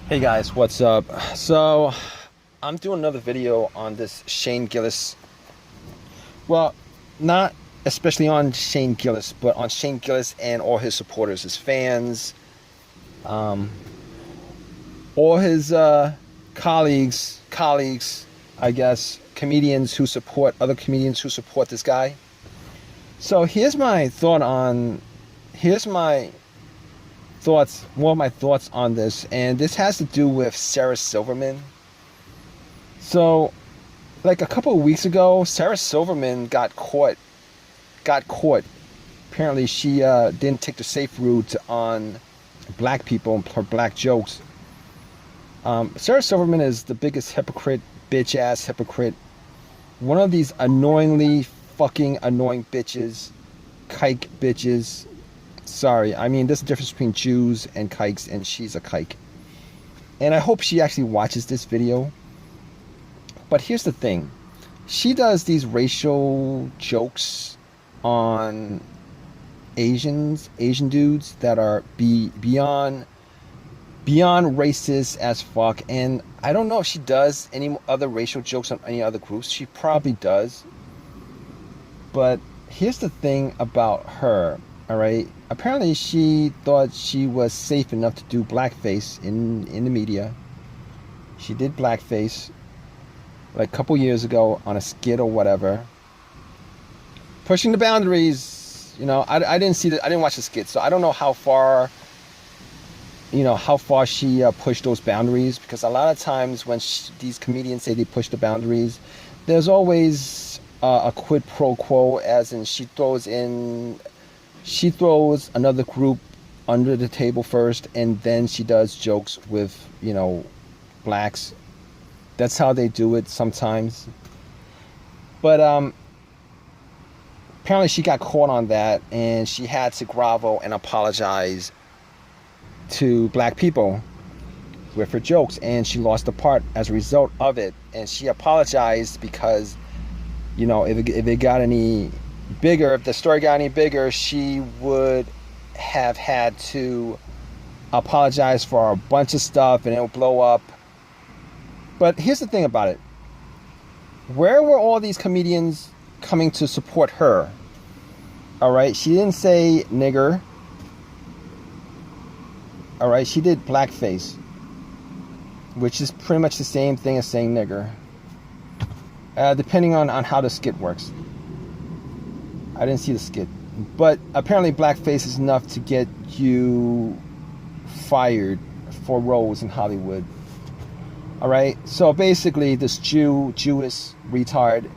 Hey guys, what's up? So, I'm doing another video on this Shane Gillis. Well, not especially on Shane Gillis, but on Shane Gillis and all his supporters, his fans, um, all his colleagues, I guess, comedians who support other comedians who support this guy. So here's my thoughts, more of my thoughts on this, and this has to do with Sarah Silverman. So, like a couple of weeks ago, Sarah Silverman got caught. Apparently, she didn't take the safe route on black people and her black jokes. Sarah Silverman is the biggest hypocrite, bitch ass hypocrite. One of these annoyingly fucking annoying bitches, kike bitches. Sorry, I mean, there's a difference between Jews and kikes, and she's a kike. And I hope she actually watches this video. But here's the thing. She does these racial jokes on Asian dudes that are beyond racist as fuck. And I don't know if she does any other racial jokes on any other groups. She probably does. But here's the thing about her. All right. Apparently, she thought she was safe enough to do blackface in the media. She did blackface like a couple years ago on a skit or whatever. Pushing the boundaries. You know, I didn't watch the skit, so I don't know how far. How far she pushed those boundaries, because a lot of times when these comedians say they push the boundaries, there's always a quid pro quo, as in she throws another group under the table first, and then she does jokes with, blacks. That's how they do it sometimes. But apparently she got caught on that, and she had to grovel and apologize to black people with her jokes, and she lost the part as a result of it. And she apologized because, if it got any bigger, if the story got any bigger, she would have had to apologize for a bunch of stuff and it would blow up. But here's the thing about it. Where were all these comedians coming to support her? All right, she didn't say nigger. All right, she did blackface, which is pretty much the same thing as saying nigger, depending on how the skit works. I didn't see the skit. But apparently blackface is enough to get you fired for roles in Hollywood. All right? So basically this Jewish retard.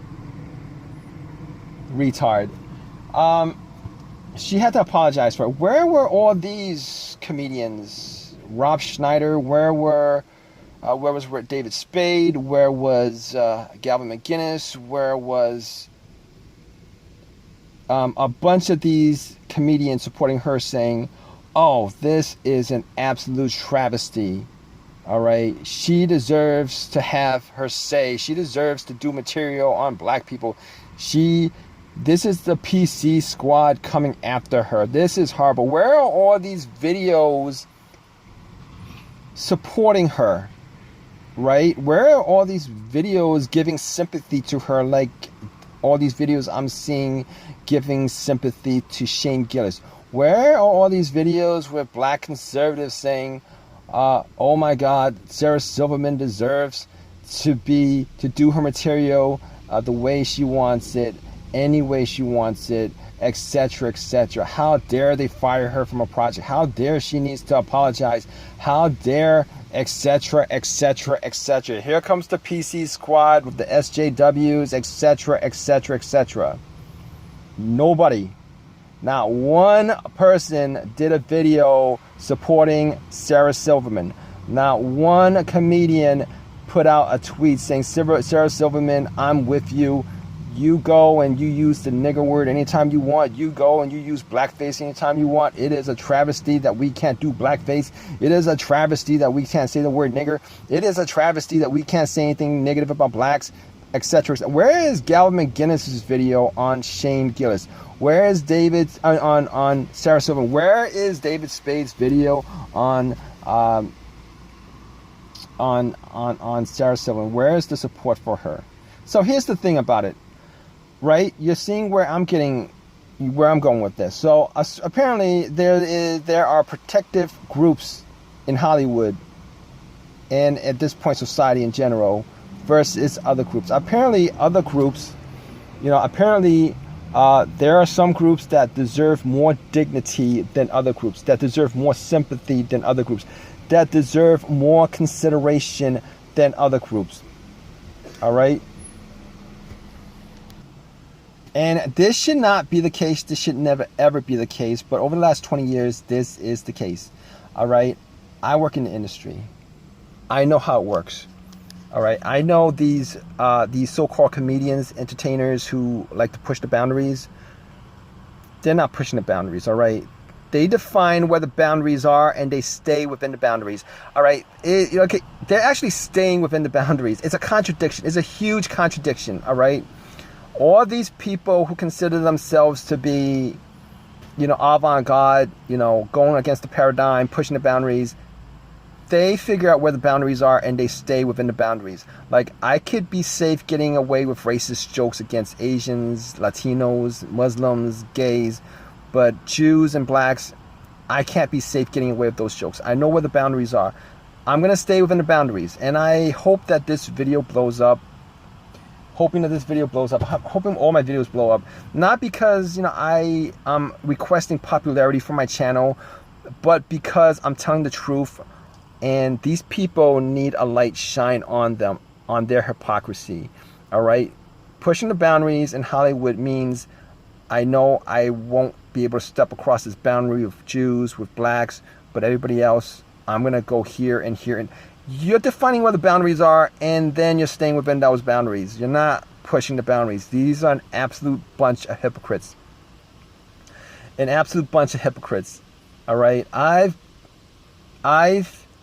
She had to apologize for it. Where were all these comedians? Rob Schneider? Where was David Spade? Where was Galvin McGinnis? Where was a bunch of these comedians supporting her, saying, oh, this is an absolute travesty. All right. She deserves to have her say. She deserves to do material on black people. This is the PC squad coming after her. This is horrible. Where are all these videos supporting her? Right? Where are all these videos giving sympathy to her? Like all these videos I'm seeing giving sympathy to Shane Gillis. Where are all these videos with black conservatives saying, oh my God, Sarah Silverman deserves to do her material the way she wants it, any way she wants it, etc., etc. How dare they fire her from a project? How dare she needs to apologize? How dare, etc., etc., etc. Here comes the PC squad with the SJWs, etc., etc., etc. Nobody, not one person did a video supporting Sarah Silverman. Not one comedian put out a tweet saying, Sarah Silverman, I'm with you. You go and you use the nigger word anytime you want. You go and you use blackface anytime you want. It is a travesty that we can't do blackface. It is a travesty that we can't say the word nigger. It is a travesty that we can't say anything negative about blacks, etc. Where is Galvin McGinnis' video on Shane Gillis? Where is David on Sarah Silverman? Where is David Spade's video on on Sarah Silverman? Where is the support for her? So here's the thing about it, right? You're seeing where I'm going with this. So apparently there are protective groups in Hollywood and at this point society in general versus other groups. Apparently other groups, there are some groups that deserve more dignity than other groups, that deserve more sympathy than other groups, that deserve more consideration than other groups. All right? And this should not be the case. This should never, ever be the case. But over the last 20 years, this is the case. All right? I work in the industry. I know how it works. All right? I know these so-called comedians, entertainers who like to push the boundaries. They're not pushing the boundaries, all right? They define where the boundaries are, and they stay within the boundaries, all right? Okay, they're actually staying within the boundaries. It's a contradiction. It's a huge contradiction, all right? All these people who consider themselves to be, avant-garde, going against the paradigm, pushing the boundaries, they figure out where the boundaries are and they stay within the boundaries. Like, I could be safe getting away with racist jokes against Asians, Latinos, Muslims, gays, but Jews and blacks, I can't be safe getting away with those jokes. I know where the boundaries are. I'm going to stay within the boundaries, and I hope that this video blows up. Hoping all my videos blow up. Not because, I am requesting popularity for my channel, but because I'm telling the truth. And these people need a light shine on them, on their hypocrisy. All right? Pushing the boundaries in Hollywood means I know I won't be able to step across this boundary with Jews, with blacks, but everybody else, I'm going to go here and here. And you're defining where the boundaries are, and then you're staying within those boundaries. You're not pushing the boundaries. These are an absolute bunch of hypocrites. An absolute bunch of hypocrites. All right? I've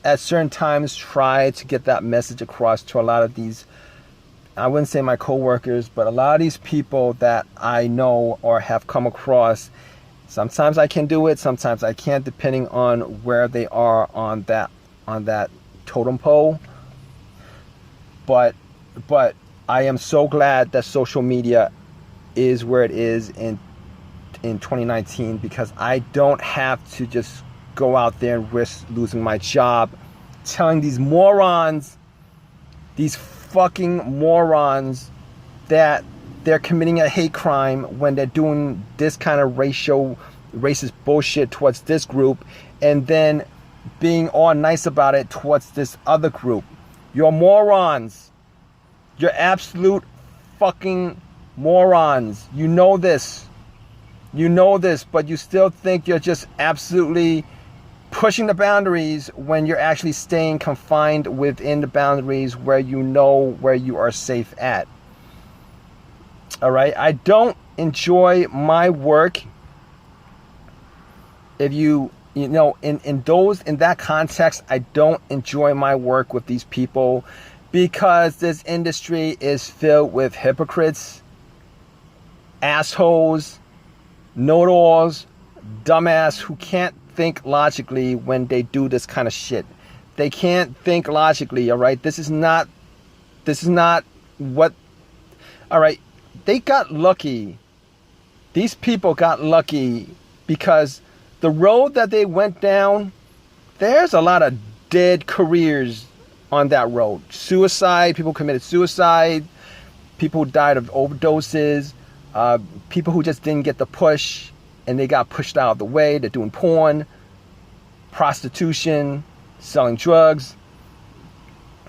at certain times tried to get that message across to a lot of these, I wouldn't say my coworkers, but a lot of these people that I know or have come across. Sometimes I can do it, sometimes I can't, depending on where they are on that totem pole. But I am so glad that social media is where it is in 2019, because I don't have to just go out there and risk losing my job telling these morons, these fucking morons, that they're committing a hate crime when they're doing this kind of racist bullshit towards this group, and then being all nice about it towards this other group. You're morons. You're absolute fucking morons. You know this. You know this, but you still think you're just absolutely pushing the boundaries when you're actually staying confined within the boundaries where you know where you are safe at. All right? I don't enjoy my work if in that context. I don't enjoy my work with these people, because this industry is filled with hypocrites, assholes, know-it-alls, dumbass who can't think logically when they do this kind of shit. They can't think logically, all right? This is not what, all right? They got lucky. These people got lucky because the road that they went down, there's a lot of dead careers on that road. Suicide, people committed suicide, people who died of overdoses, people who just didn't get the push and they got pushed out of the way. They're doing porn, prostitution, selling drugs,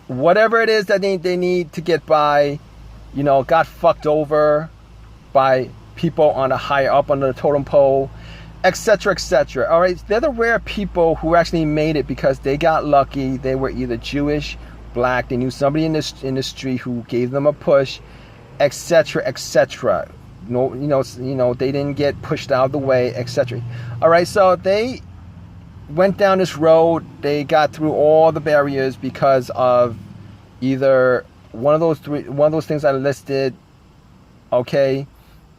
whatever it is that they need to get by, got fucked over by people on a higher up on the totem pole, etc., etc. All right, they're the rare people who actually made it because they got lucky. They were either Jewish, black, they knew somebody in this industry who gave them a push, etc., etc. They didn't get pushed out of the way, etc. All right, so they went down this road. They got through all the barriers because of either one of those things I listed. Okay,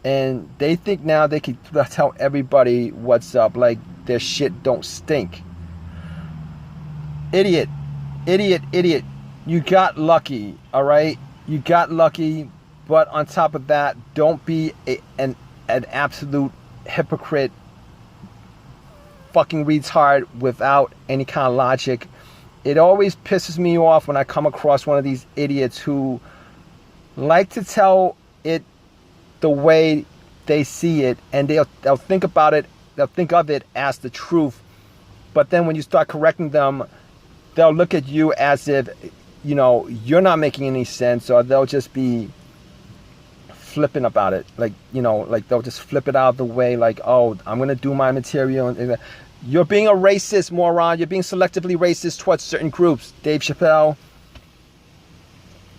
and they think now they can tell everybody what's up, like their shit don't stink. Idiot. you got lucky, all right? You got lucky, but on top of that, don't be an absolute hypocrite, fucking retard without any kind of logic. It always pisses me off when I come across one of these idiots who like to tell it the way they see it, and they'll think about it, they'll think of it as the truth. But then when you start correcting them, they'll look at you as if, you know, you're not making any sense, or they'll just be flipping about it. Like, you know, like they'll just flip it out of the way, like, oh, I'm going to do my material. And you're being a racist, moron. You're being selectively racist towards certain groups. Dave Chappelle.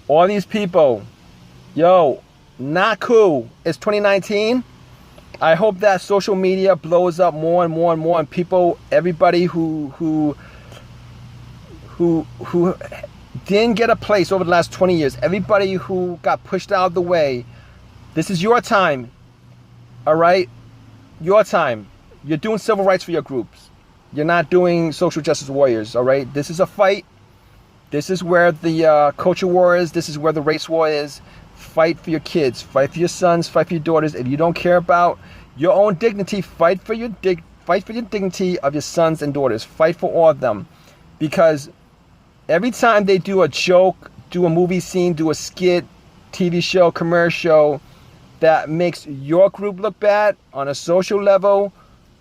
All these people. Yo, not cool. It's 2019. I hope that social media blows up more and more and more, and people, everybody who didn't get a place over the last 20 years, everybody who got pushed out of the way, this is your time, all right? Your time. You're doing civil rights for your groups. You're not doing social justice warriors, all right? This is a fight. This is where the culture war is. This is where the race war is. Fight for your kids. Fight for your sons. Fight for your daughters. If you don't care about your own dignity, fight for your dignity of your sons and daughters. Fight for all of them. Because every time they do a joke, do a movie scene, do a skit, TV show, commercial that makes your group look bad on a social level,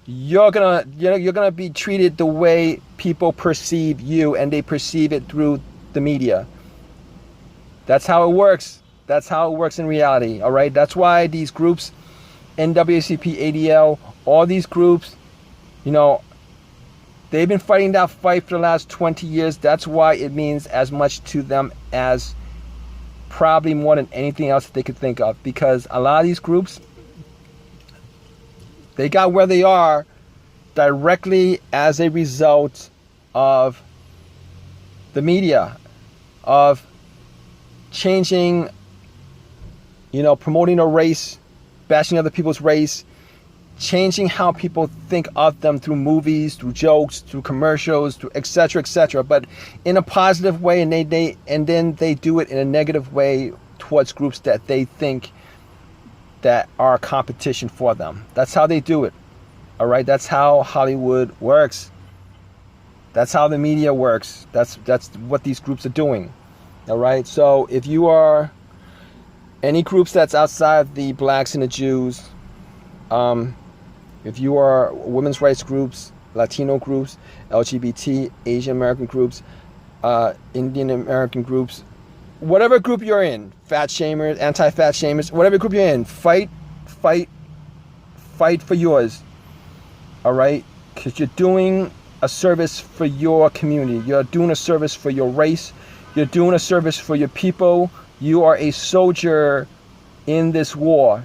you're gonna be treated the way people perceive you, and they perceive it through the media. That's how it works. That's how it works in reality. All right. That's why these groups, NAACP, ADL, all these groups, you know, they've been fighting that fight for the last 20 years. That's why it means as much to them as probably more than anything else that they could think of. Because a lot of these groups, they got where they are directly as a result of the media, of changing, you know, promoting a race, bashing other people's race, changing how people think of them through movies, through jokes, through commercials, through etc., but in a positive way, and then they do it in a negative way towards groups that they think that are a competition for them. That's how they do it. All right, that's how Hollywood works. That's how the media works. That's what these groups are doing. All right, so if you are any groups that's outside the blacks and the Jews, if you are women's rights groups, Latino groups, LGBT, Asian American groups, Indian American groups, whatever group you're in, fat shamers, anti-fat shamers, whatever group you're in, fight for yours. All right, because you're doing a service for your community. You're doing a service for your race. You're doing a service for your people. You are a soldier in this war.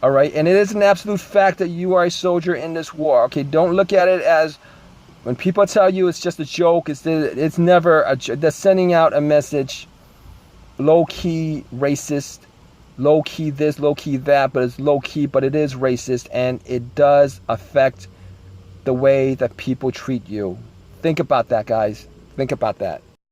All right, and it is an absolute fact that you are a soldier in this war. Okay, don't look at it as, when people tell you it's just a joke, it's never a joke. They're sending out a message, low-key racist, low-key this, low-key that, but it's low-key, but it is racist, and it does affect the way that people treat you. Think about that, guys. Think about that.